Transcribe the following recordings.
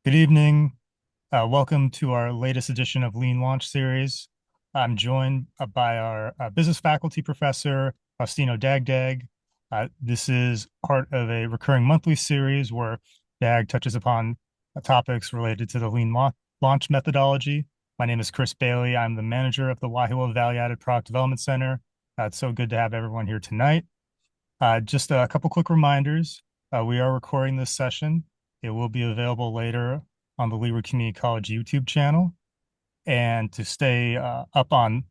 Good evening. Welcome to our latest edition of Lean Launch Series. I'm joined by our business faculty professor, Faustino Dagdag. This is part of a recurring monthly series where Dag touches upon topics related to the launch methodology. My name is Chris Bailey. I'm the manager of the Waihoa Value-Added Product Development Center. It's so good to have everyone here tonight. Just a couple quick reminders. We are recording this session. It will be available later on the Leeward Community College YouTube channel. And to stay up on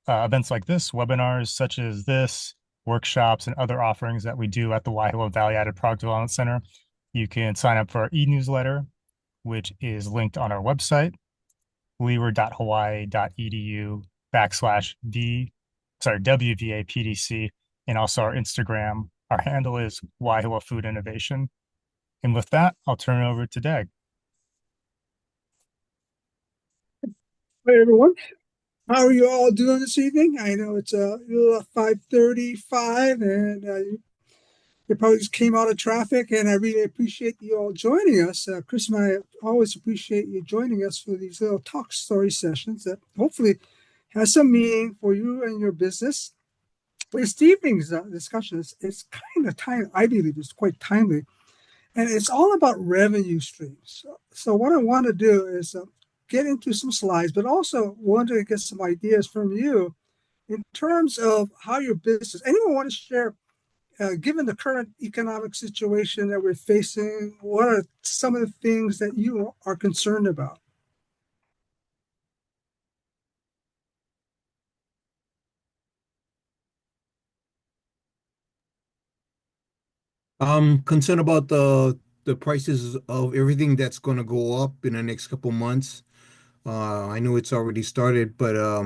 events like this, webinars such as this, workshops, and other offerings that we do at the Waihoa Value-Added Product Development Center, you can sign up for our e-newsletter, which is linked on our website, leeward.hawaii.edu/WVAPDC, and also our Instagram. Our handle is Waihoa Food Innovation. And with that, I'll turn it over to Dag. Hi everyone, how are you all doing this evening? I know it's 5:35, and you probably just came out of traffic, and I really appreciate you all joining us. Chris and I always appreciate you joining us for these little talk story sessions that hopefully has some meaning for you and your business. This evening's discussion is kind of timely. I believe it's quite timely, and it's all about revenue streams. So what I want to do is get into some slides, but also want to get some ideas from you in terms of how your business. Anyone want to share, given the current economic situation that we're facing, what are some of the things that you are concerned about? I'm concerned about the prices of everything that's going to go up in the next couple months. I know it's already started, but uh,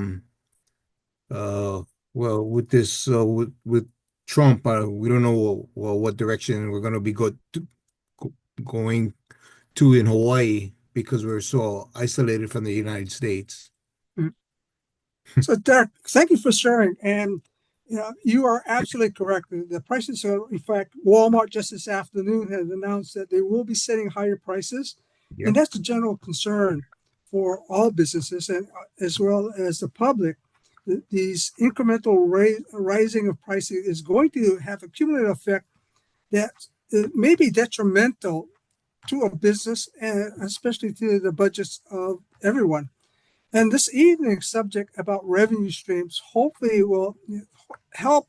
well, with this with Trump, we don't know what direction we're going to be going to in Hawaii because we're so isolated from the United States. Mm. So, Derek, thank you for sharing. And you are absolutely correct. The prices are, in fact, Walmart just this afternoon has announced that they will be setting higher prices, and Yep. that's a general concern for all businesses and as well as the public. These incremental rising of pricing is going to have a cumulative effect that may be detrimental to a business and especially to the budgets of everyone. And this evening's subject about revenue streams hopefully will help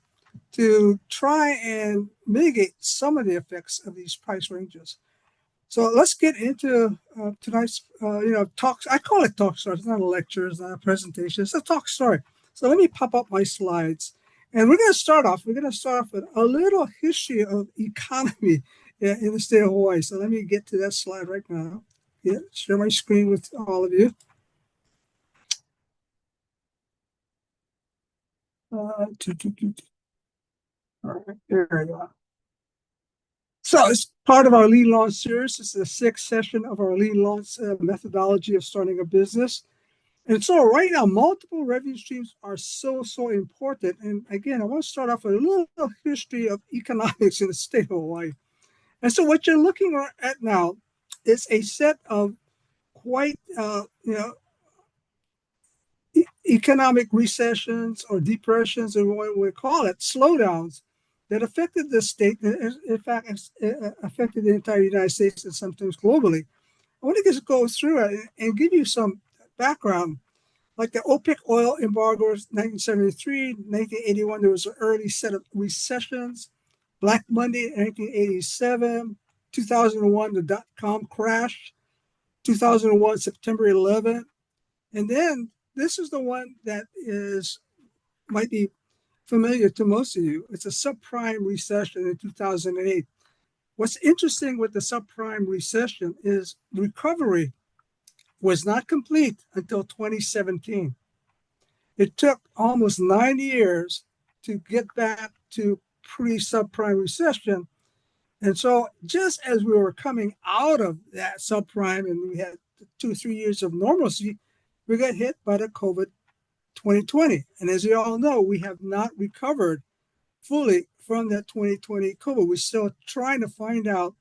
to try and mitigate some of the effects of these price ranges. So let's get into tonight's, talks. I call it talk story. It's not a lecture. It's not a presentation. It's a talk story. So let me pop up my slides, and we're going to start off. We're going to start off with a little history of economy in the state of Hawaii. So let me get to that slide right now. Yeah, share my screen with all of you. All right, there we go. So as part of our Lean Launch series, this is the sixth session of our Lean Launch methodology of starting a business. And so right now, multiple revenue streams are so important. And again, I want to start off with a little history of economics in the state of Hawaii. And so what you're looking at now is a set of quite, economic recessions or depressions, or what we call it, slowdowns that affected the state, in fact, affected the entire United States and sometimes globally. I want to just go through it and give you some background. Like the OPEC oil embargoes, 1973, 1981, there was an early set of recessions. Black Monday, 1987, 2001, the dot-com crash, 2001, September 11th. And then this is the one that might be familiar to most of you. It's a subprime recession in 2008. What's interesting with the subprime recession is recovery was not complete until 2017. It took almost 9 years to get back to pre-subprime recession. And so just as we were coming out of that subprime and we had 2 or 3 years of normalcy, we got hit by the COVID 2020. And as you all know, we have not recovered fully from that 2020 COVID. We're still trying to find out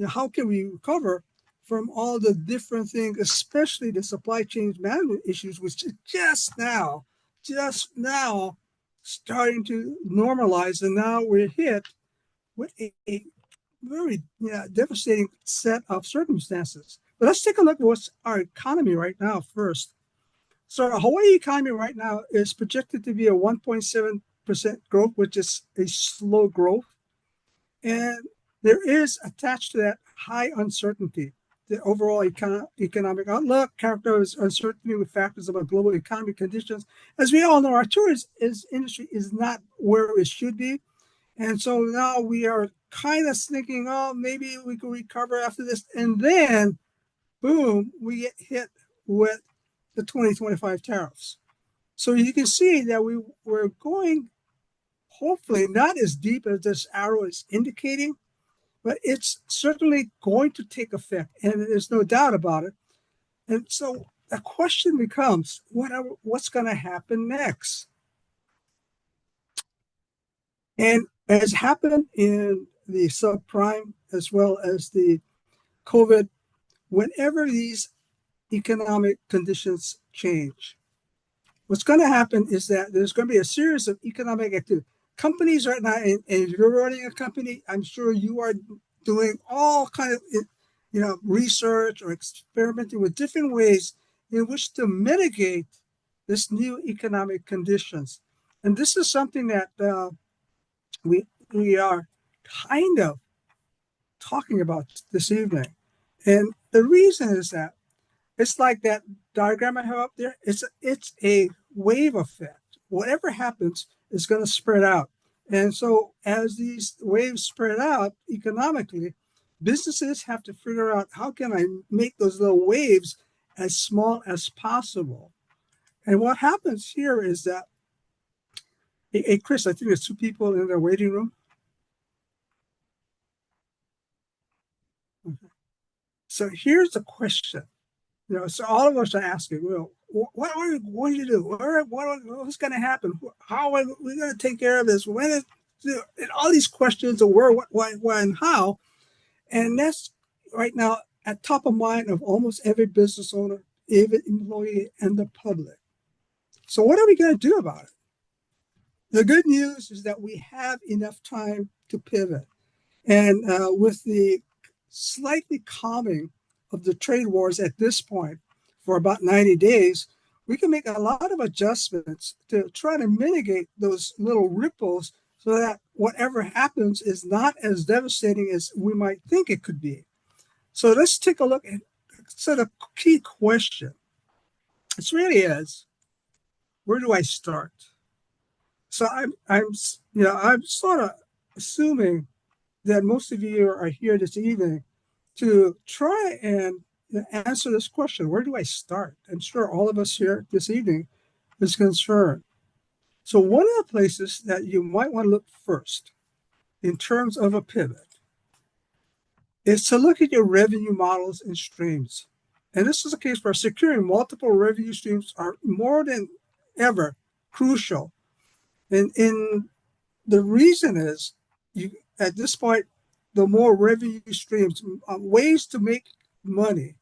how can we recover from all the different things, especially the supply chain management issues, which is just now starting to normalize. And now we're hit with a very devastating set of circumstances. But let's take a look at what's our economy right now first. So our Hawaii economy right now is projected to be a 1.7% growth, which is a slow growth. And there is attached to that high uncertainty. The overall economic outlook characterizes uncertainty with factors about global economic conditions. As we all know, our tourism industry is not where it should be. And so now we are kind of thinking, oh, maybe we can recover after this. And then, boom, we get hit with the 2025 tariffs. So you can see that we're going, hopefully, not as deep as this arrow is indicating, but it's certainly going to take effect. And there's no doubt about it. And so the question becomes, what's going to happen next? And as happened in the subprime as well as the COVID, whenever these economic conditions change, what's going to happen is that there's going to be a series of economic activity. Companies right now, and if you're running a company, I'm sure you are doing all kind of research or experimenting with different ways in which to mitigate this new economic conditions. And this is something that we are kind of talking about this evening. And the reason is that it's like that diagram I have up there. It's a wave effect. Whatever happens is going to spread out. And so as these waves spread out economically, businesses have to figure out, how can I make those little waves as small as possible? And what happens here is that, hey, Chris, I think there's two people in the waiting room. Okay. So here's the question. So all of us are asking, well, what are we going to do? What's going to happen? How are we going to take care of this? When is, and all these questions of where, what, why, and how. And that's right now at top of mind of almost every business owner, every employee, and the public. So what are we going to do about it? The good news is that we have enough time to pivot. And with the slightly calming of the trade wars at this point for about 90 days, we can make a lot of adjustments to try to mitigate those little ripples so that whatever happens is not as devastating as we might think it could be. So let's take a look at the key question. It really is, where do I start? So I'm sort of assuming that most of you are here this evening to try and answer this question. Where do I start? I'm sure all of us here this evening is concerned. So one of the places that you might want to look first in terms of a pivot is to look at your revenue models and streams. And this is a case where securing multiple revenue streams are more than ever crucial. And the reason is, at this point, the more revenue streams, ways to make money,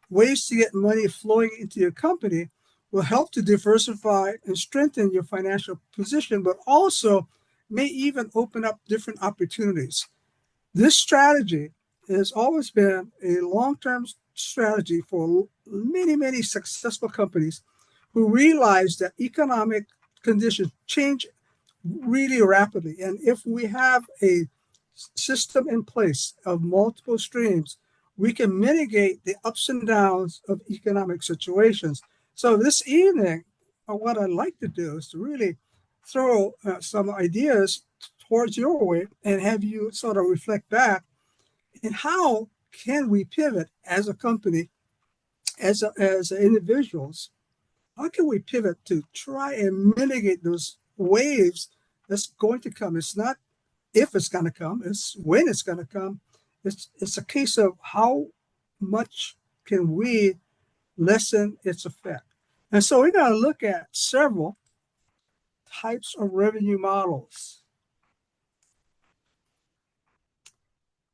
ways to get money flowing into your company will help to diversify and strengthen your financial position, but also may even open up different opportunities. This strategy has always been a long-term strategy for many, many successful companies who realize that economic conditions change really rapidly. And if we have a system in place of multiple streams, we can mitigate the ups and downs of economic situations. So this evening, what I'd like to do is to really throw some ideas towards your way and have you sort of reflect back in how can we pivot as a company, as individuals. How can we pivot to try and mitigate those waves that's going to come? It's not if it's going to come, it's when it's going to come. It's a case of how much can we lessen its effect. And so we're going to look at several types of revenue models.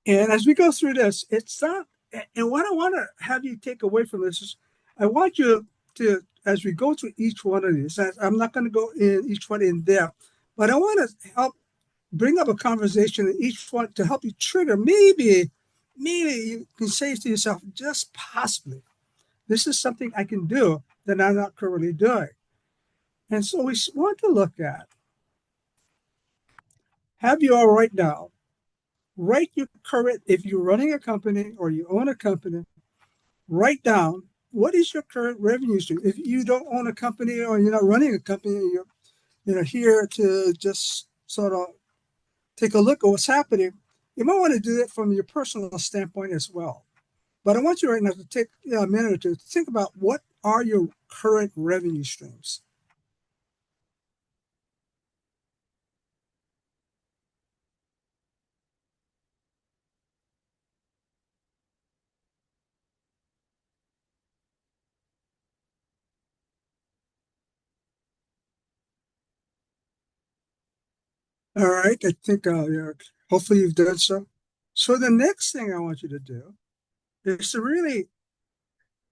And as we go through this, it's not And what I want to have you take away from this is I want you to, as we go through each one of these, I'm not going to go in each one in depth, but I want to help bring up a conversation in each one to help you trigger. Maybe you can say to yourself, just possibly, this is something I can do that I'm not currently doing. And so we want to look at, have you all right now, write your current, if you're running a company or you own a company, write down what is your current revenue stream. If you don't own a company or you're not running a company, you're here to just sort of take a look at what's happening. You might want to do it from your personal standpoint as well. But I want you right now to take a minute or two to think about what are your current revenue streams. All right, I think hopefully you've done so. So the next thing I want you to do is to really,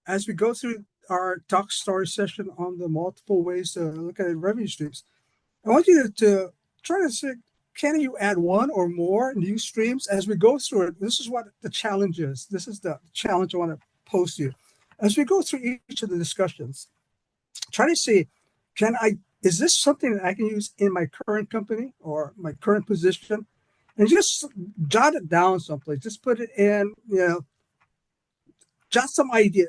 as we go through our talk story session on the multiple ways to look at revenue streams, I want you to try to say, can you add one or more new streams as we go through it? This is what the challenge is. This is the challenge I want to pose to you. As we go through each of the discussions, try to see, is this something that I can use in my current company or my current position? And just jot it down someplace. Just put it in, jot some idea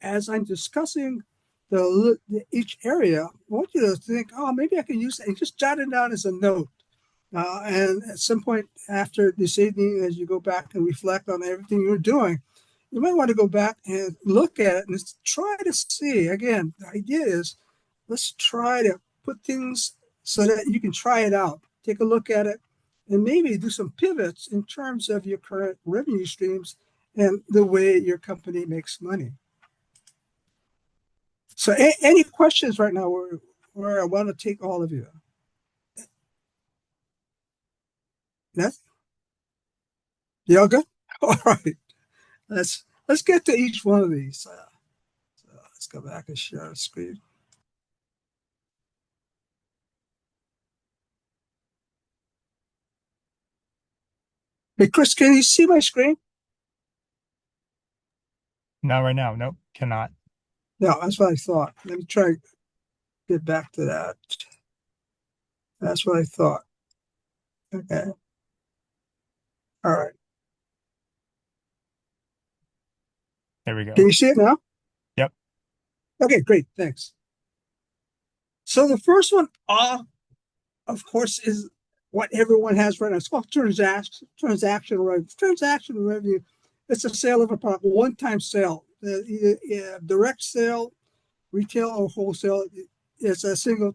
as I'm discussing each area. I want you to think, oh, maybe I can use it, and just jot it down as a note. And at some point after this evening, as you go back and reflect on everything you're doing, you might want to go back and look at it and try to see. Again, the idea is let's try to put things so that you can try it out, take a look at it, and maybe do some pivots in terms of your current revenue streams and the way your company makes money. So any questions right now where I want to take all of you? Yes? You all good? All right. Let's get to each one of these. So let's go back and share the screen. Hey, Chris, can you see my screen? Not right now. Nope, cannot. No, that's what I thought. Let me try to get back to that. That's what I thought. Okay. All right. There we go. Can you see it now? Yep. Okay, great. Thanks. So the first one, of course, is what everyone has right now. It's called transaction revenue. Transaction revenue, it's a sale of a product, one-time sale. Either direct sale, retail, or wholesale. It's a single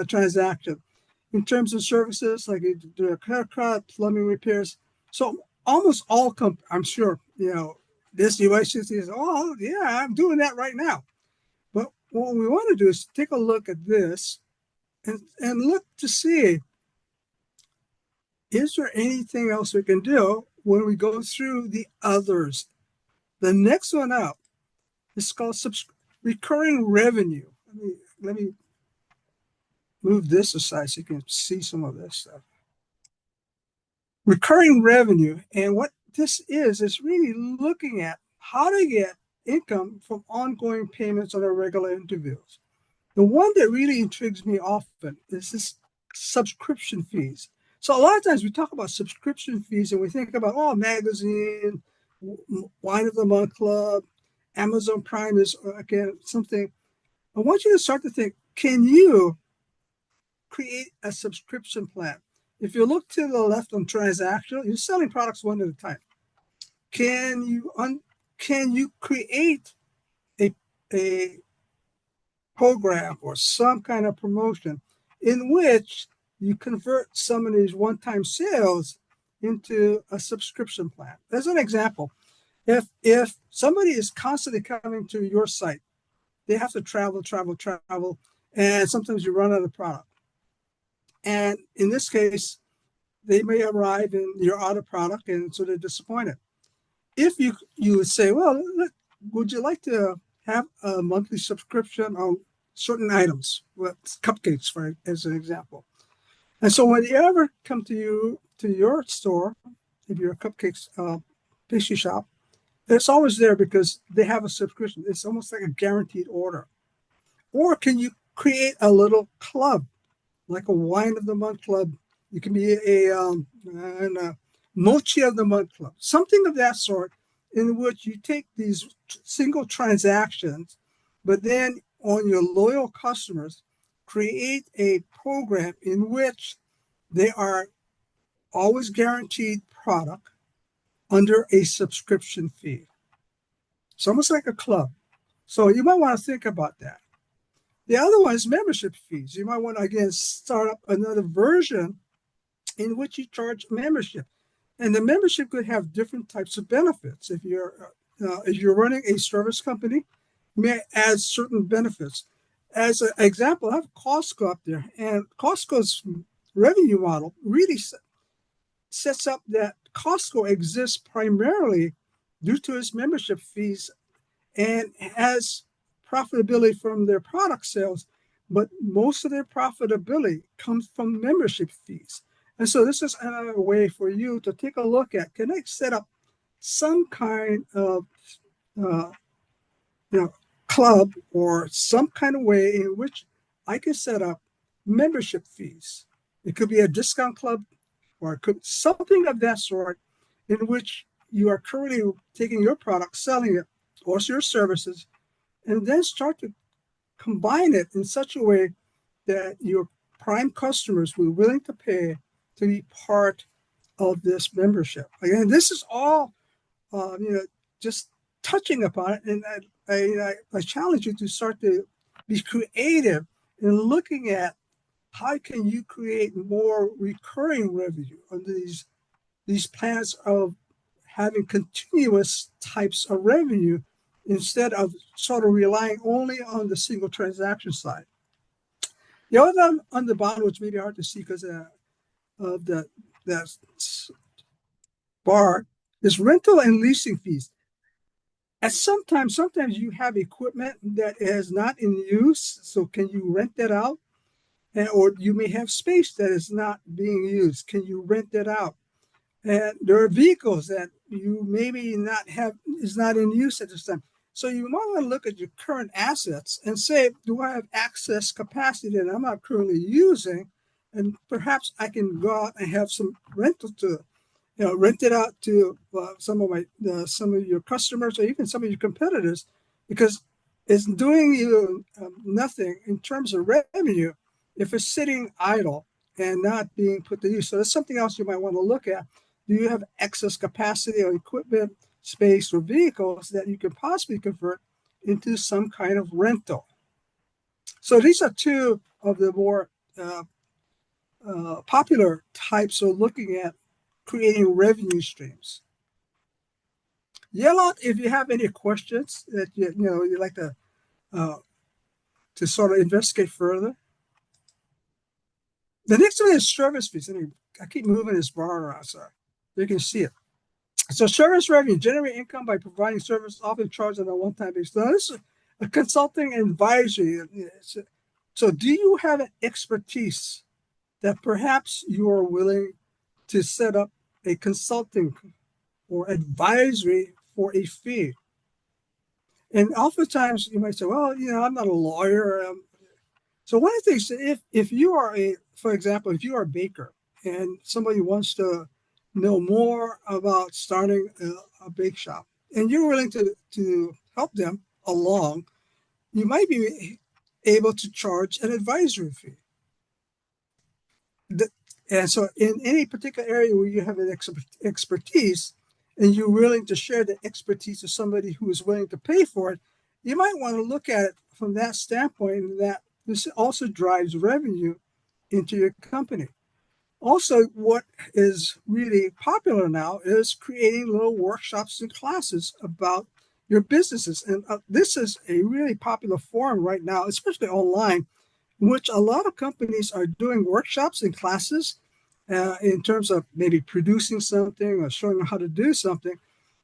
transaction. In terms of services, like direct haircut, plumbing repairs. So almost all I'm sure, this device is, oh, yeah, I'm doing that right now. But what we want to do is take a look at this and look to see, is there anything else we can do when we go through the others? The next one up is called recurring revenue. Let me move this aside so you can see some of this stuff. Recurring revenue, and what this is really looking at how to get income from ongoing payments on a regular intervals. The one that really intrigues me often is this subscription fees. So a lot of times we talk about subscription fees and we think about, magazine, wine of the month club, Amazon Prime is, again, something. I want you to start to think, can you create a subscription plan? If you look to the left on transactional, you're selling products one at a time. Can you create a program or some kind of promotion in which you convert some of these one-time sales into a subscription plan? As an example, if somebody is constantly coming to your site, they have to travel, and sometimes you run out of product. And in this case, they may arrive and you're out of product, and so they're disappointed. if you would say, well, look, would you like to have a monthly subscription on certain items, well, cupcakes, for as an example. And so when you ever come to your store, if you're a cupcakes pastry shop, it's always there because they have a subscription. It's almost like a guaranteed order. Or can you create a little club, like a wine of the month club? You can be a mochi of the month club, something of that sort, in which you take these single transactions, but then on your loyal customers, create a program in which they are always guaranteed product under a subscription fee. It's almost like a club. So you might want to think about that. The other one is membership fees. You might want to, again, start up another version in which you charge membership. And the membership could have different types of benefits. If you're running a service company, you may add certain benefits. As an example, I have Costco up there, and Costco's revenue model really sets up that Costco exists primarily due to its membership fees and has profitability from their product sales, but most of their profitability comes from membership fees. And so this is another way for you to take a look at, can I set up some kind of uh, you know, club or some kind of way in which I can set up membership fees. It could be a discount club or it could something of that sort in which you are currently taking your product, selling it, or your services, and then start to combine it in such a way that your prime customers will be willing to pay to be part of this membership. Again, this is all, just touching upon it, and I challenge you to start to be creative in looking at how can you create more recurring revenue under these plans of having continuous types of revenue instead of sort of relying only on the single transaction side. The other one on the bottom, which may be hard to see because of the bar, is rental and leasing fees. And sometimes you have equipment that is not in use, so can you rent that out? Or you may have space that is not being used. Can you rent that out? And there are vehicles that you maybe not have is not in use at this time. So you might want to look at your current assets and say, do I have excess capacity that I'm not currently using? And perhaps I can go out and have some rental to, rent it out to some of your customers or even some of your competitors, because it's doing you nothing in terms of revenue if it's sitting idle and not being put to use. So that's something else you might want to look at. Do you have excess capacity or equipment, space, or vehicles that you can possibly convert into some kind of rental? So these are two of the more popular types of looking at creating revenue streams. Yell out if you have any questions that you'd like to sort of investigate further. The next one is service fees. I keep moving this bar around so you can see it. So service revenue, generate income by providing service, often charged on a one-time basis. Now, this is a consulting and advisory. So do you have an expertise that perhaps you are willing to set up a consulting or advisory for a fee? And oftentimes you might say, well, I'm not a lawyer. So one of the things, if you are for example, if you are a baker and somebody wants to know more about starting a bake shop and you're willing to help them along, you might be able to charge an advisory fee. And so in any particular area where you have an expertise and you're willing to share the expertise with somebody who is willing to pay for it, you might want to look at it from that standpoint, that this also drives revenue into your company. Also, what is really popular now is creating little workshops and classes about your businesses. And this is a really popular forum right now, especially online, in which a lot of companies are doing workshops and classes in terms of maybe producing something or showing how to do something.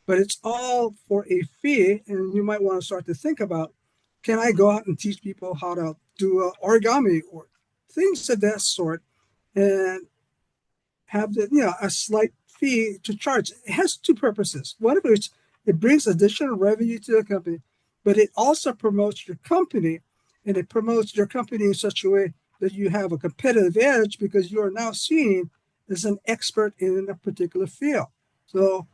but it's all for a fee. And you might want to start to think about, can I go out and teach people how to do origami or things of that sort, and have a slight fee to charge. It has two purposes. One of which, it brings additional revenue to the company, but it also promotes your company, and it promotes your company in such a way that you have a competitive edge because you are now seen as an expert in a particular field. So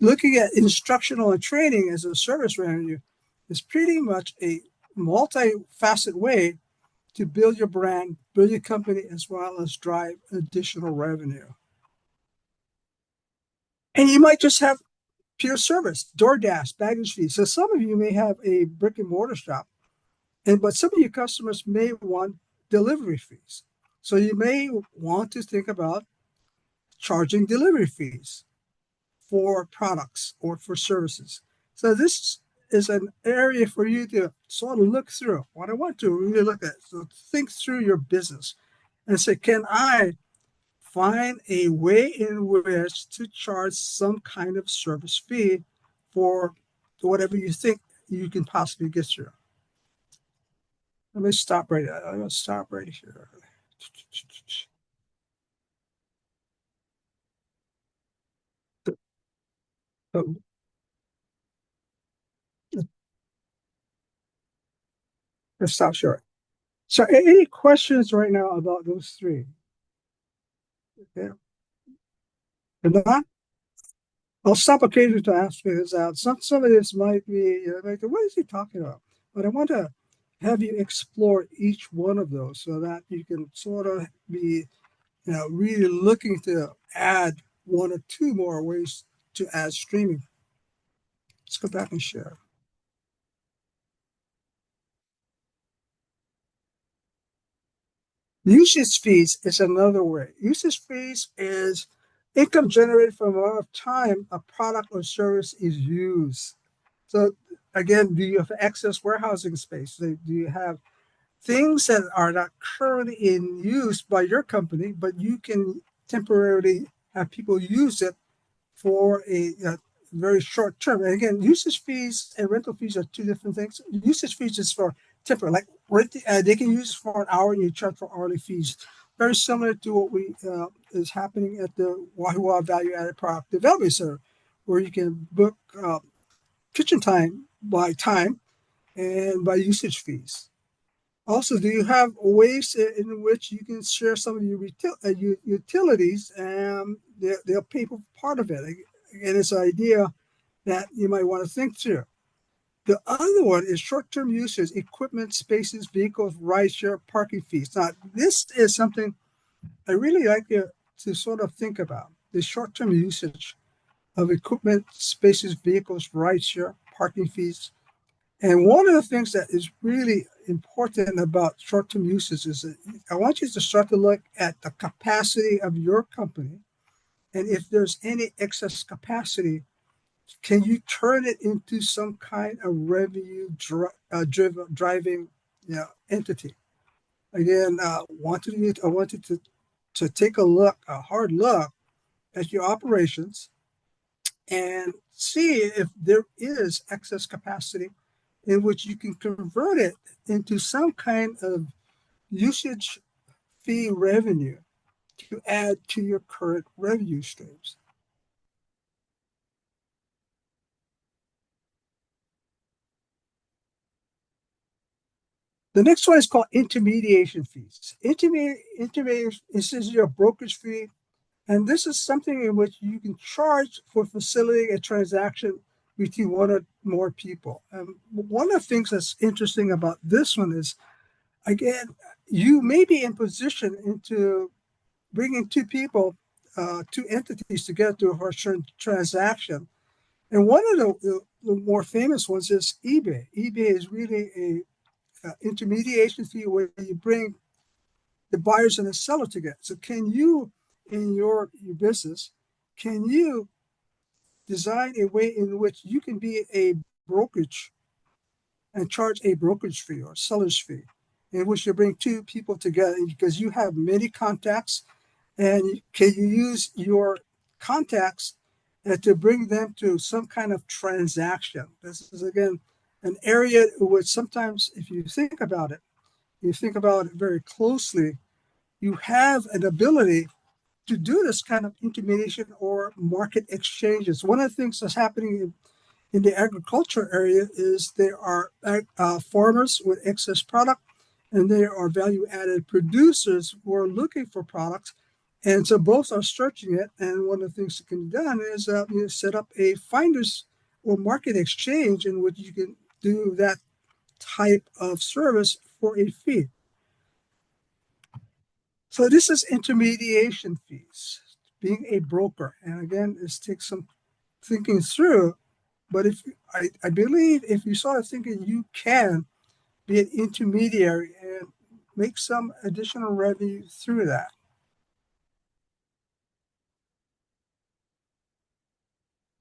looking at instructional and training as a service revenue is pretty much a multifaceted way to build your brand, build your company, as well as drive additional revenue. And you might just have pure service, DoorDash, baggage fees. So some of you may have a brick and mortar shop, but some of your customers may want delivery fees. So you may want to think about charging delivery fees for products or for services. So this is an area for you to sort of look through. What I want to really look at, so think through your business and say, can I find a way in which to charge some kind of service fee for whatever you think you can possibly get through. Let me stop right there. I'm going to stop right here. Oh, let's stop short. So, any questions right now about those three? Yeah. If not, I'll stop occasionally to ask this out. Some of this might be, like, what is he talking about? But I want to have you explore each one of those so that you can sort of be, really looking to add one or two more ways to add streaming. Let's go back and share. Usage fees is another way. Usage fees is income generated from the amount of time a product or service is used. So again, do you have excess warehousing space? Do you have things that are not currently in use by your company, but you can temporarily have people use it for a very short term? And again, usage fees and rental fees are two different things. Usage fees is for temporary, like they can use it for an hour and you charge for hourly fees. Very similar to what we is happening at the Wahoo Value Added Product Development Center, where you can book kitchen time and by usage fees. Also, do you have ways in which you can share some of your utilities and they'll pay for part of it? Again, it's an idea that you might want to think through. The other one is short-term usage, equipment, spaces, vehicles, rideshare, parking fees. Now, this is something I really like you to sort of think about, the short-term usage of equipment, spaces, vehicles, rideshare, parking fees. And one of the things that is really important about short-term uses is that I want you to start to look at the capacity of your company. And if there's any excess capacity, can you turn it into some kind of revenue driving entity? Again, I wanted to take a hard look at your operations and see if there is excess capacity in which you can convert it into some kind of usage fee revenue to add to your current revenue streams. The next one is called intermediation fees. Intermediation this is your brokerage fee, and this is something in which you can charge for facilitating a transaction between one or more people. One of the things that's interesting about this one is, again, you may be in position into bringing two people, two entities together for a certain transaction. And one of the more famous ones is eBay. eBay is really a intermediation fee where you bring the buyers and the seller together. So can you, in your business, can you design a way in which you can be a brokerage and charge a brokerage fee or seller's fee, in which you bring two people together because you have many contacts, and can you use your contacts and to bring them to some kind of transaction. This is, again, an area which sometimes, if you think about it very closely, you have an ability to do this kind of intermediation or market exchanges. One of the things that's happening in the agriculture area is there are farmers with excess product, and there are value-added producers who are looking for products. And so both are searching it. And one of the things that can be done is you set up a finders or market exchange in which you can do that type of service for a fee. So this is intermediation fees, being a broker. And again, this takes some thinking through. But I believe if you start thinking, you can be an intermediary and make some additional revenue through that.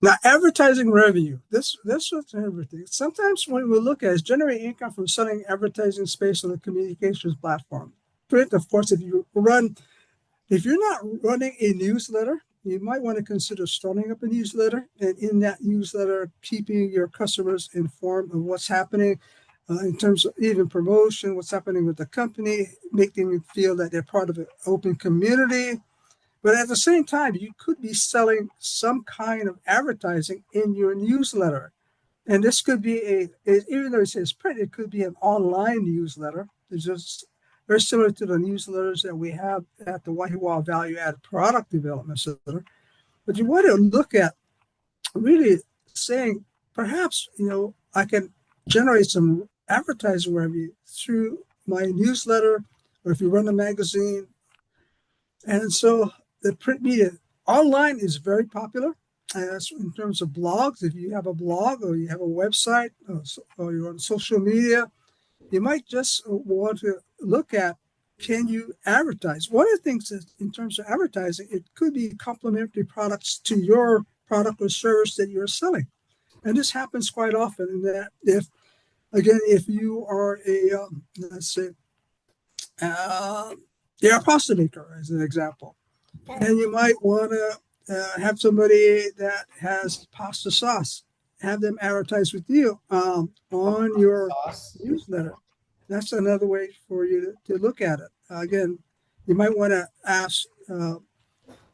Now, advertising revenue, this is everything. Sometimes when we look at it, generate income from selling advertising space on the communications platform. Print, of course, if you're not running a newsletter, you might want to consider starting up a newsletter, and in that newsletter, keeping your customers informed of what's happening in terms of even promotion, what's happening with the company, making them feel that they're part of an open community. But at the same time, you could be selling some kind of advertising in your newsletter. And this could be even though it says print, it could be an online newsletter. It's just very similar to the newsletters that we have at the Wahiwa Value Added Product Development Center. But you want to look at really saying, perhaps, I can generate some advertising revenue through my newsletter, or if you run a magazine. And so the print media online is very popular. In terms of blogs, if you have a blog or you have a website or you're on social media, you might just want to look at, can you advertise? One of the things is, in terms of advertising, it could be complementary products to your product or service that you're selling. And this happens quite often in that if you are let's say, you're a pasta maker, as an example, and you might want to have somebody that has pasta sauce, have them advertise with you on your newsletter. That's another way for you to look at it. Again, you might want to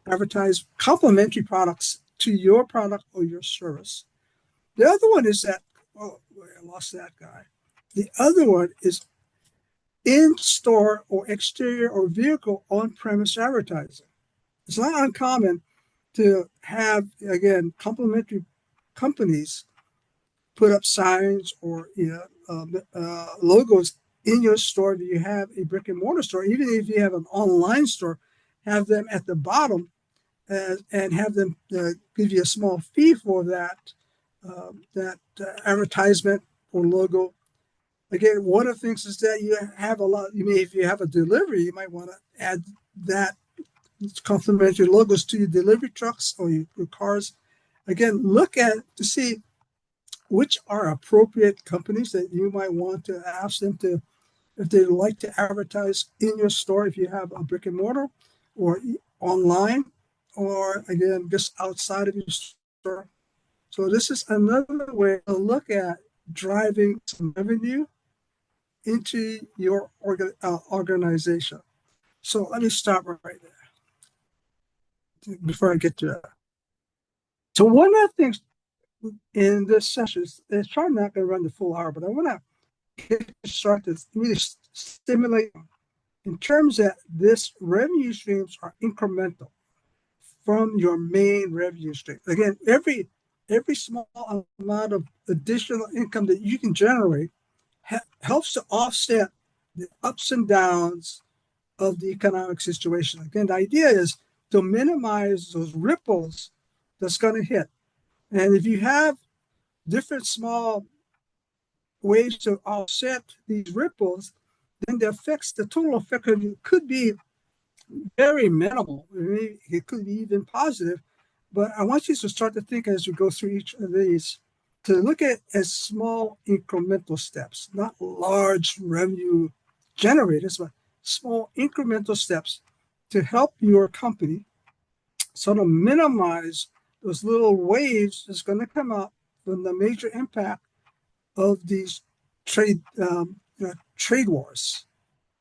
advertise complementary products to your product or your service. The other one is that, I lost that guy. The other one is in-store or exterior or vehicle on-premise advertising. It's not uncommon to have, again, complementary companies put up signs or logos in your store. If you have a brick and mortar store, even if you have an online store, have them at the bottom and have them give you a small fee for that advertisement or logo. Again, one of the things is that you have if you have a delivery, you might want to add that complementary logos to your delivery trucks or your cars. Again, look at to see which are appropriate companies that you might want to ask them to, if they'd like to advertise in your store, if you have a brick and mortar, or online, or again, just outside of your store. So this is another way to look at driving some revenue into your organization. So let me stop right there before I get to that. So one of the things in this session is probably not going to run the full hour, but I want to start to really stimulate in terms that this revenue streams are incremental from your main revenue stream. Again, every small amount of additional income that you can generate helps to offset the ups and downs of the economic situation. Again, the idea is to minimize those ripples that's going to hit. And if you have different small ways to offset these ripples, then the total effect of you could be very minimal. It could be even positive. But I want you to start to think as we go through each of these, to look at as small incremental steps, not large revenue generators, but small incremental steps to help your company sort of minimize those little waves that's going to come up from the major impact of these trade wars.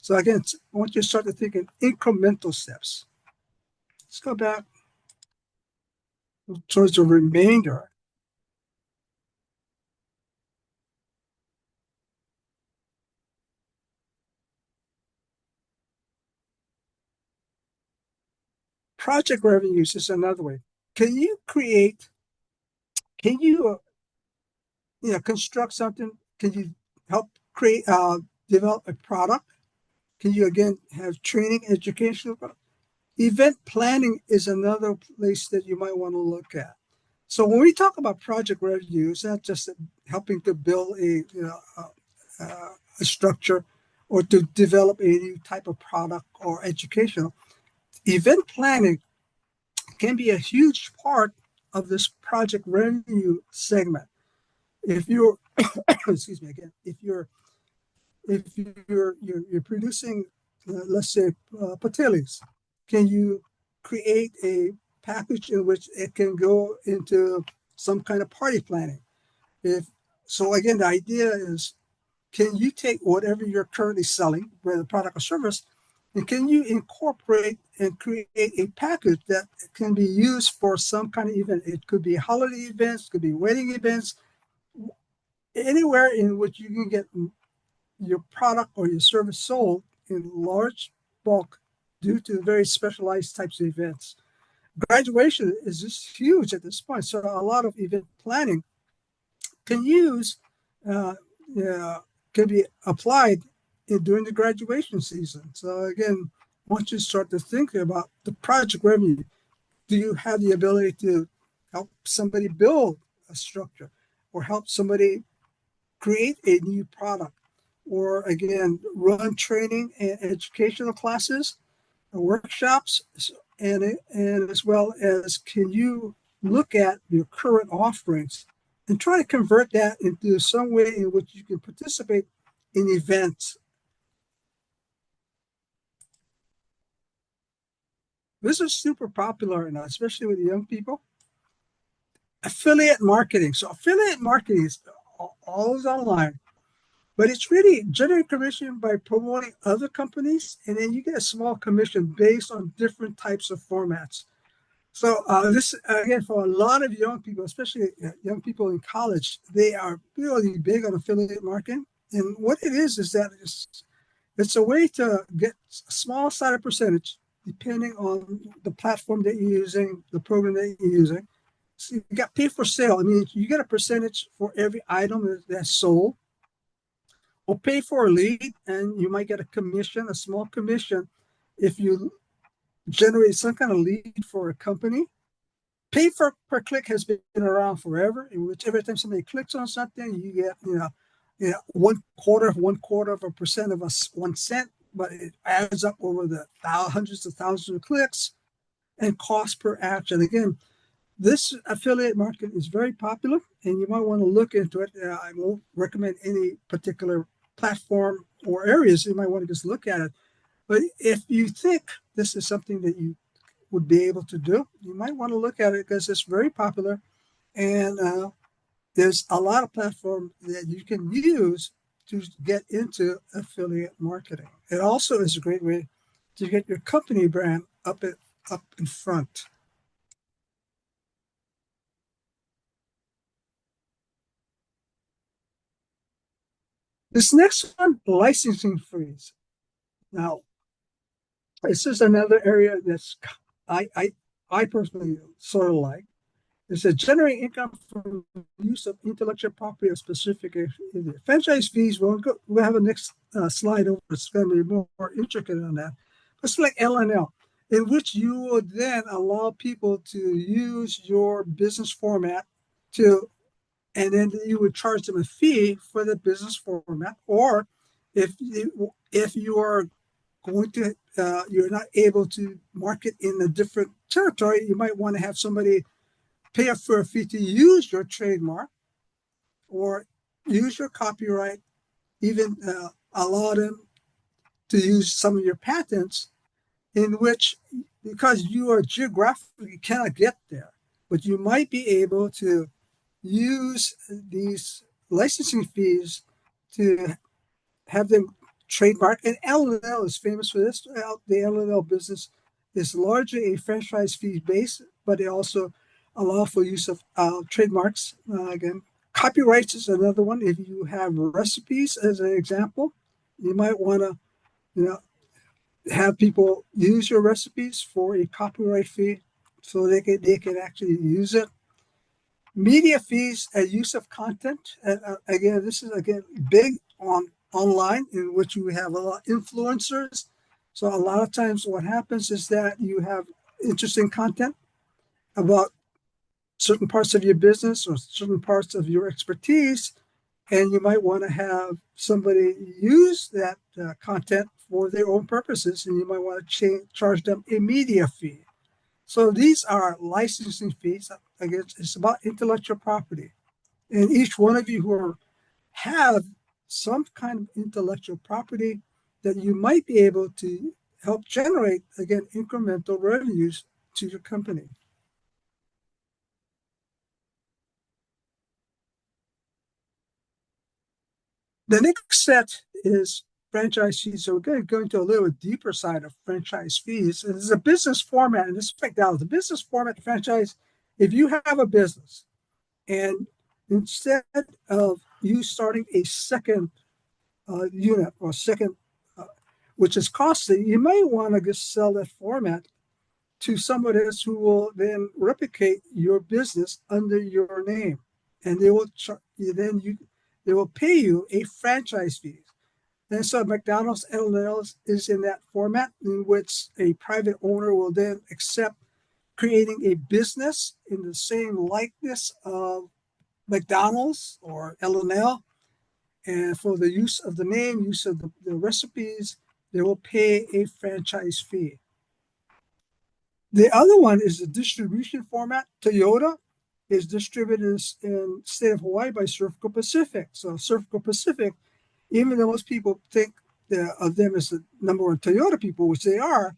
So again, I want you to start to think in incremental steps. Let's go back towards the remainder. Project revenues is another way. Can you create? Can you construct something? Can you help create develop a product? Can you again have training, educational? Event planning is another place that you might want to look at. So when we talk about project revenue, it's not just helping to build a structure or to develop a new type of product or educational. Event planning can be a huge part of this project revenue segment. If you're, excuse me again, if you're producing, let's say, patelis, can you create a package in which it can go into some kind of party planning? If so, again, the idea is, can you take whatever you're currently selling, whether product or service, and can you incorporate and create a package that can be used for some kind of event? It could be holiday events, could be wedding events, anywhere in which you can get your product or your service sold in large bulk due to very specialized types of events. Graduation is just huge at this point. So a lot of event planning can use uh, uh, can be applied during the graduation season. So again, once you start to think about the project revenue, do you have the ability to help somebody build a structure or help somebody create a new product, or again, run training and educational classes, workshops, and as well as can you look at your current offerings and try to convert that into some way in which you can participate in events. This is super popular now, especially with young people. Affiliate marketing. So affiliate marketing is always online. But it's really generating commission by promoting other companies, and then you get a small commission based on different types of formats. So this again, for a lot of young people, especially young people in college, they are really big on affiliate marketing. And what it is that it's a way to get a small sided percentage depending on the platform that you're using, the program that you're using. So you got pay for sale. I mean, you get a percentage for every item that's sold, or pay for a lead, and you might get a commission, a small commission, if you generate some kind of lead for a company. Pay for per click has been around forever, in which every time somebody clicks on something, you get one quarter of a percent of 1 cent, but it adds up over the hundreds of thousands of clicks and cost per action. Again, this affiliate market is very popular, and you might want to look into it. I won't recommend any particular platform or areas. You might want to just look at it. But if you think this is something that you would be able to do, you might want to look at it because it's very popular, and there's a lot of platforms that you can use to get into affiliate marketing. It also is a great way to get your company brand up in front. This next one, licensing fees. Now, this is another area that's I I, I personally sort of like. It's a generate income from use of intellectual property of specific area. Franchise fees. We'll have a next slide over. It's going to be more intricate on that. It's like L&L, in which you would then allow people to use your business format to, and then you would charge them a fee for the business format. Or if you are going to you're not able to market in a different territory, you might want to have somebody pay for a fee to use your trademark or use your copyright, even allow them to use some of your patents, in which, because you are geographically, you cannot get there. but you might be able to use these licensing fees to have them trademark. And L&L is famous for this. The L&L business is largely a franchise fee base, but it also allow for use of trademarks. Again, copyrights is another one. If you have recipes as an example, you might want to, you know, have people use your recipes for a copyright fee, so they can actually use it. Media fees and use of content. And again, this is again big on online, in which you have a lot of influencers. So a lot of times what happens is that you have interesting content about certain parts of your business or certain parts of your expertise, and you might want to have somebody use that content for their own purposes, and you might want to charge them a media fee. So these are licensing fees. Again, it's about intellectual property. And each one of you have some kind of intellectual property that you might be able to help generate, again, incremental revenues to your company. The next set is franchise fees. So we're going to go into a little deeper side of franchise fees. This is a business format, and this is McDonald's. The business format franchise, if you have a business and instead of you starting a second unit or second, uh, which is costly, you may want to just sell that format to somebody else who will then replicate your business under your name, and they will pay you a franchise fee. And so McDonald's LL is in that format, in which a private owner will then accept creating a business in the same likeness of McDonald's or L&L, and for the use of the name, use of the recipes, they will pay a franchise fee. The other one is the distribution format. Toyota is distributed in the state of Hawaii by Servco Pacific. So Servco Pacific, even though most people think of them as the number one Toyota people, which they are,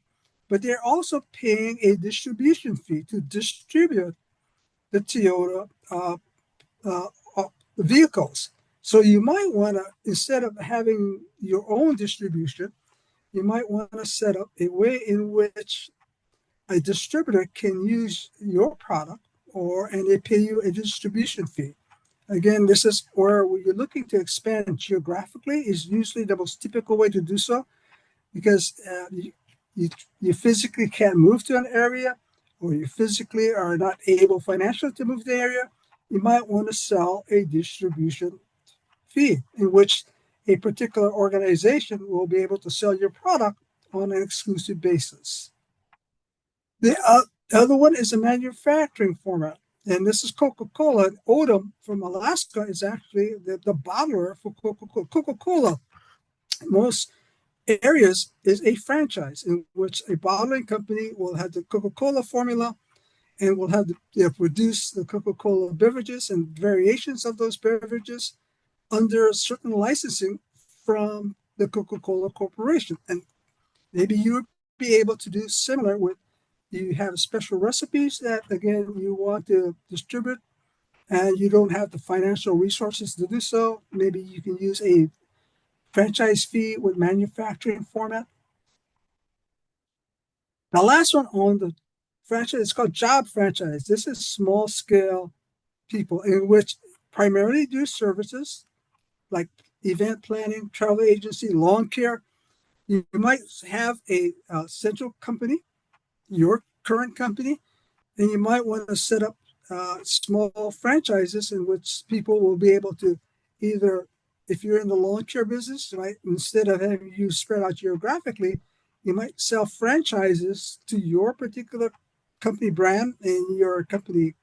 but they're also paying a distribution fee to distribute the Toyota vehicles. So you might want to, instead of having your own distribution, you might want to set up a way in which a distributor can use your product, and they pay you a distribution fee. Again, this is where you're looking to expand geographically is usually the most typical way to do so, because you physically can't move to an area, or you physically are not able financially to move to the area. You might want to sell a distribution fee, in which a particular organization will be able to sell your product on an exclusive basis. The other one is a manufacturing format, and this is Coca-Cola. Odom from Alaska is actually the bottler for Coca-Cola. Coca-Cola, in most areas, is a franchise in which a bottling company will have the Coca-Cola formula and will have produce the Coca-Cola beverages and variations of those beverages under certain licensing from the Coca-Cola Corporation. And maybe you would be able to do similar with, you have special recipes that, again, you want to distribute and you don't have the financial resources to do so. Maybe you can use a franchise fee with manufacturing format. The last one on the franchise is called job franchise. This is small scale people in which primarily do services like event planning, travel agency, lawn care. You might have a central company, your current company, and you might want to set up small franchises in which people will be able to either, if you're in the lawn care business, right, instead of having you spread out geographically, you might sell franchises to your particular company brand and your company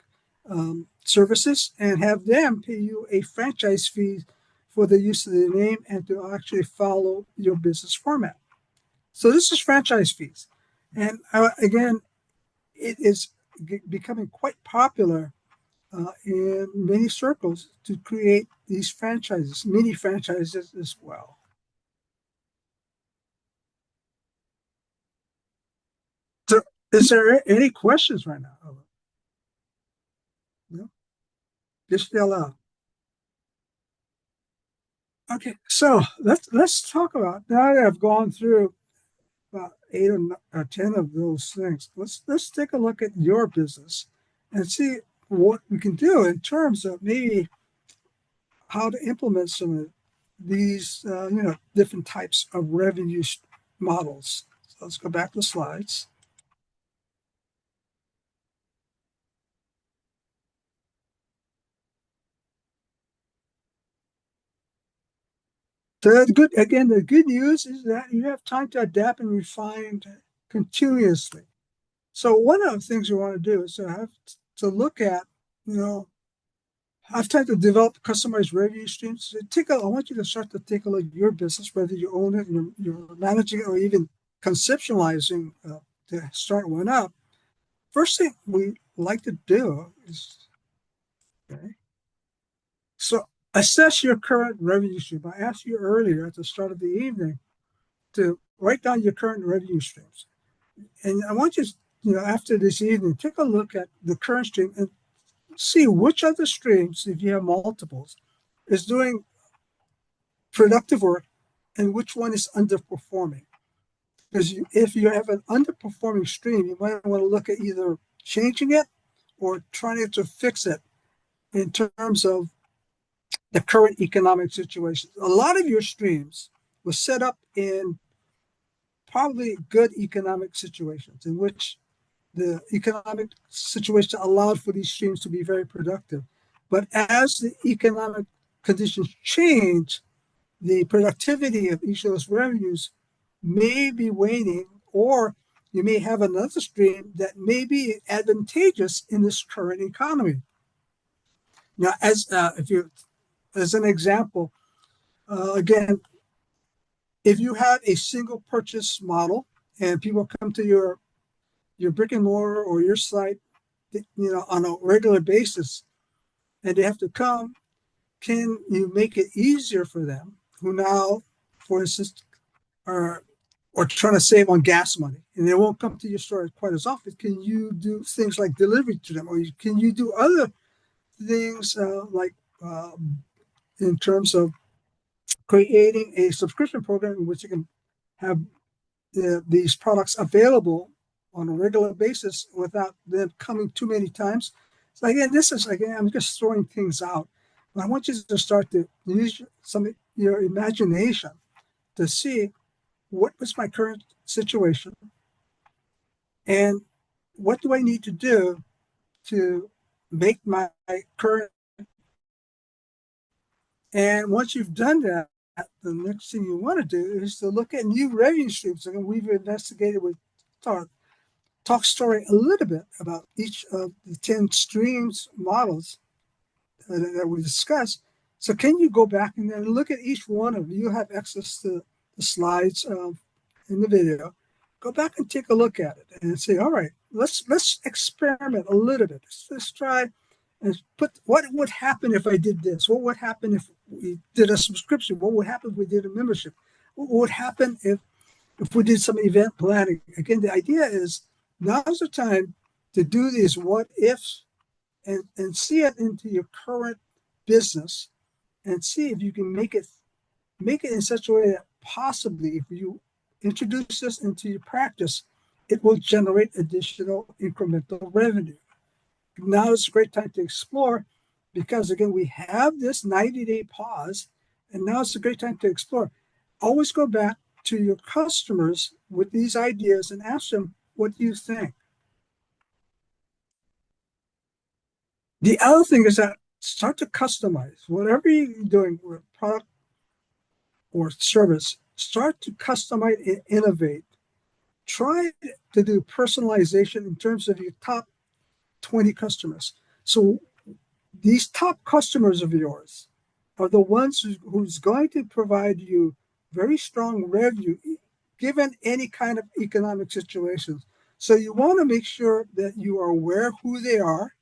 services, and have them pay you a franchise fee for the use of the name and to actually follow your business format. So this is franchise fees. And again, it is becoming quite popular in many circles to create these franchises, mini franchises as well. So is there any questions right now? Just yell out. Okay, so let's talk about now that I've gone through about eight or 10 of those things. Let's take a look at your business and see what we can do in terms of maybe how to implement some of these, different types of revenue models. So let's go back to the slides. So the good news is that you have time to adapt and refine continuously. So one of the things you want to do is to have to look at, you know, have time to develop customized revenue streams. So I want you to start to take a look at your business, whether you own it, you're managing it, or even conceptualizing to start one up. First thing we like to do is, okay, so assess your current revenue stream. I asked you earlier at the start of the evening to write down your current revenue streams. And I want you, after this evening, take a look at the current stream and see which of the streams, if you have multiples, is doing productive work and which one is underperforming. Because if you have an underperforming stream, you might want to look at either changing it or trying to fix it in terms of the current economic situation. A lot of your streams were set up in probably good economic situations in which the economic situation allowed for these streams to be very productive. But as the economic conditions change, the productivity of each of those revenues may be waning, or you may have another stream that may be advantageous in this current economy. Now, as an example, again, if you have a single purchase model and people come to your brick and mortar or your site, on a regular basis, and they have to come, can you make it easier for them who now, for instance, are or trying to save on gas money and they won't come to your store quite as often? Can you do things like delivery to them, or can you do other things uh, in terms of creating a subscription program in which you can have these products available on a regular basis without them coming too many times? So again, this is again, I'm just throwing things out, but I want you to start to use some of your imagination to see what was my current situation and what do I need to do to make my current. And once you've done that, the next thing you want to do is to look at new revenue streams. And we've investigated with talk story a little bit about each of the 10 streams models that we discussed. So can you go back and then look at each one of them? You have access to the slides in the video. Go back and take a look at it and say, all right, let's experiment a little bit. Let's try and put what would happen if I did this? What would happen if we did a subscription? What would happen if we did a membership? What would happen if we did some event planning? Again, the idea is now's the time to do these what ifs and see it into your current business and see if you can make it in such a way that possibly if you introduce this into your practice, it will generate additional incremental revenue. Now is a great time to explore because again, we have this 90-day pause, and now it's a great time to explore. Always go back to your customers with these ideas and ask them, what do you think? The other thing is that start to customize whatever you're doing with product or service. Start to customize and innovate. Try to do personalization in terms of your top 20 customers. So these top customers of yours are the ones who's going to provide you very strong revenue given any kind of economic situations. So you want to make sure that you are aware who they are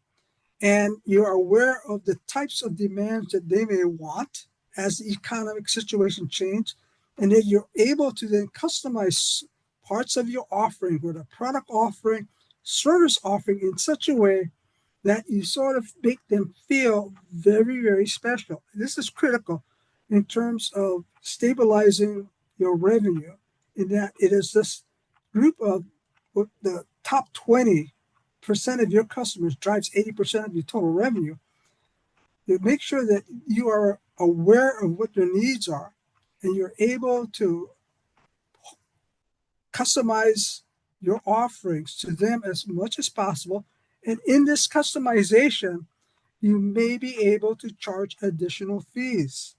and you're aware of the types of demands that they may want as the economic situation change, and that you're able to then customize parts of your offering, whether product offering, service offering, in such a way that you sort of make them feel very, very special. This is critical in terms of stabilizing your revenue, in that it is this group of the top 20% of your customers drives 80% of your total revenue. You make sure that you are aware of what their needs are and you're able to customize your offerings to them as much as possible. And in this customization, you may be able to charge additional fees.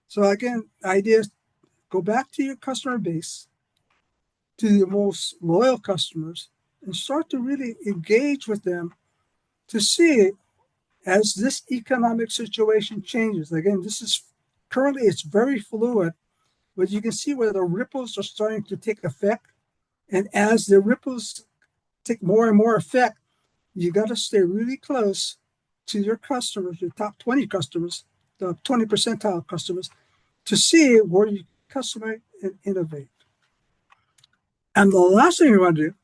So again, the idea is go back to your customer base, to the most loyal customers, and start to really engage with them to see as this economic situation changes. Again, this is currently it's very fluid, but you can see where the ripples are starting to take effect. And as the ripples take more and more effect, you got to stay really close to your customers, your top 20 customers, the 20 percentile customers, to see where you customize and innovate. And the last thing you want to do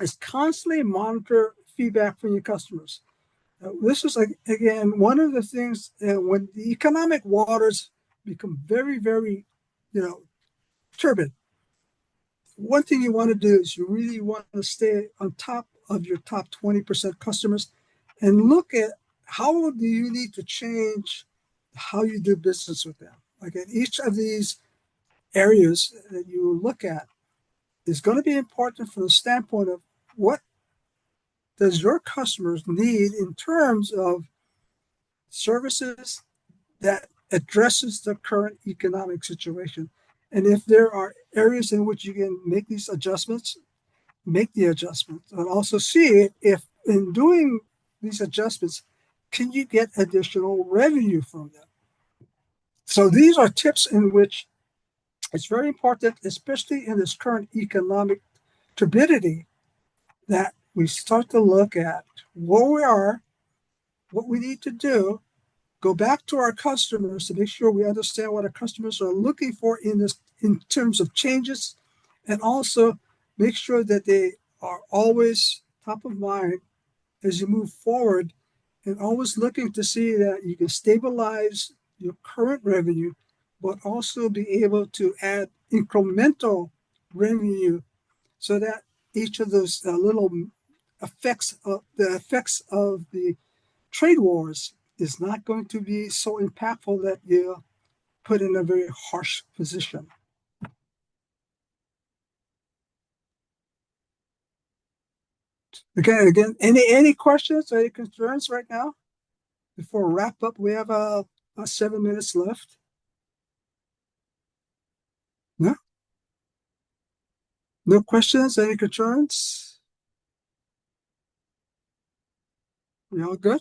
is constantly monitor feedback from your customers. This is, like, again, one of the things when the economic waters become very, very, turbid. One thing you want to do is you really want to stay on top of your top 20% customers and look at how do you need to change how you do business with them. Like, at each of these areas that you look at is going to be important from the standpoint of what does your customers need in terms of services that addresses the current economic situation. And if there are areas in which you can make these adjustments, make the adjustments, and also see if in doing these adjustments, can you get additional revenue from them? So these are tips in which it's very important, especially in this current economic turbidity, that we start to look at where we are, what we need to do, go back to our customers to make sure we understand what our customers are looking for in terms of changes, and also make sure that they are always top of mind as you move forward, and always looking to see that you can stabilize your current revenue, but also be able to add incremental revenue so that each of those little effects of the trade wars is not going to be so impactful that you put in a very harsh position. Again, any questions or any concerns right now? Before we wrap up, we have 7 minutes left. No? No questions? Any concerns? We all good?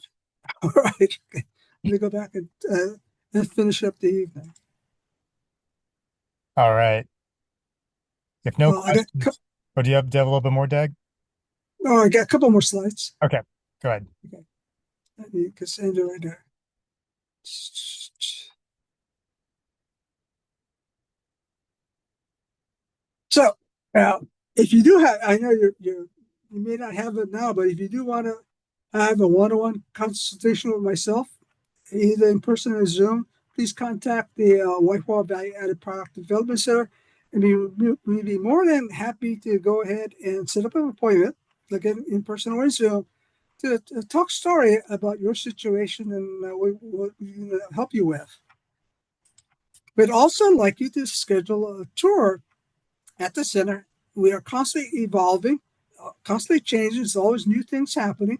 All right. Okay. Let me go back and finish up the evening. All right. If no I got, questions, or do you have a little bit more, Dag? I got a couple more slides. Okay, go ahead. Okay. You can send it right there. So, if you do have, I know you may not have it now, but if you do want to have a one-on-one consultation with myself, either in person or Zoom, please contact the Whitehall Value Added Product Development Center, and we'd be more than happy to go ahead and set up an appointment, again, in person or in Zoom, to talk story about your situation and what we can help you with. We'd also like you to schedule a tour at the center. We are constantly evolving, constantly changing. There's always new things happening.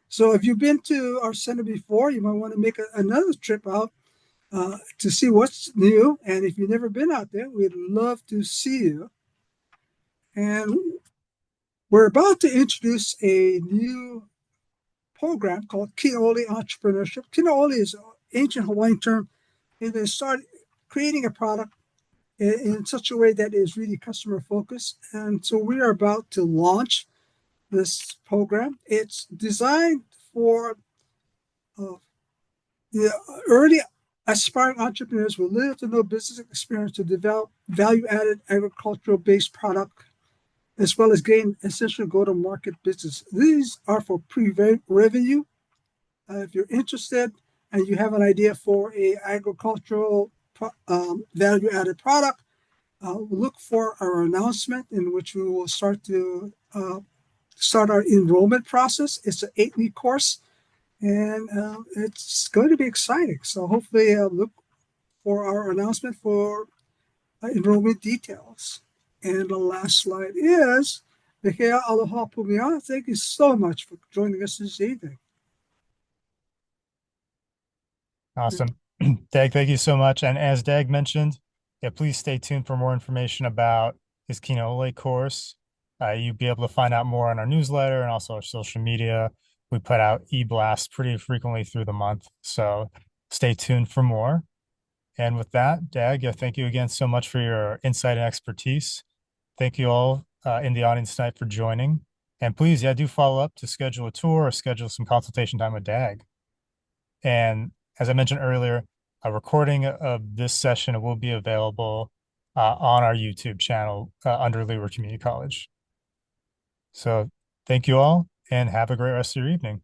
So if you've been to our center before, you might want to make another trip out to see what's new. And if you've never been out there, we'd love to see you. And we're about to introduce a new program called Kinaoli Entrepreneurship. Kinaoli is an ancient Hawaiian term, and they started creating a product in such a way that is really customer focused. And so we are about to launch this program. It's designed for the early aspiring entrepreneurs with little to no business experience to develop value-added agricultural-based product as well as gain essential go-to-market business. These are for pre-revenue. If you're interested and you have an idea for a agricultural value-added product, look for our announcement in which we will start our enrollment process. It's an 8-week course, and it's going to be exciting. So hopefully, look for our announcement for enrollment details. And the last slide is Mikhail Aloha Pumia. Thank you so much for joining us this evening. Awesome. Dag, thank you so much. And as Dag mentioned, yeah, please stay tuned for more information about his Kinoole course. You'll be able to find out more on our newsletter and also our social media. We put out e-blasts pretty frequently through the month. So stay tuned for more. And with that, Dag, yeah, thank you again so much for your insight and expertise. Thank you all in the audience tonight for joining. And please, yeah, do follow up to schedule a tour or schedule some consultation time with Dag. And as I mentioned earlier, a recording of this session will be available on our YouTube channel under Leeward Community College. So thank you all and have a great rest of your evening.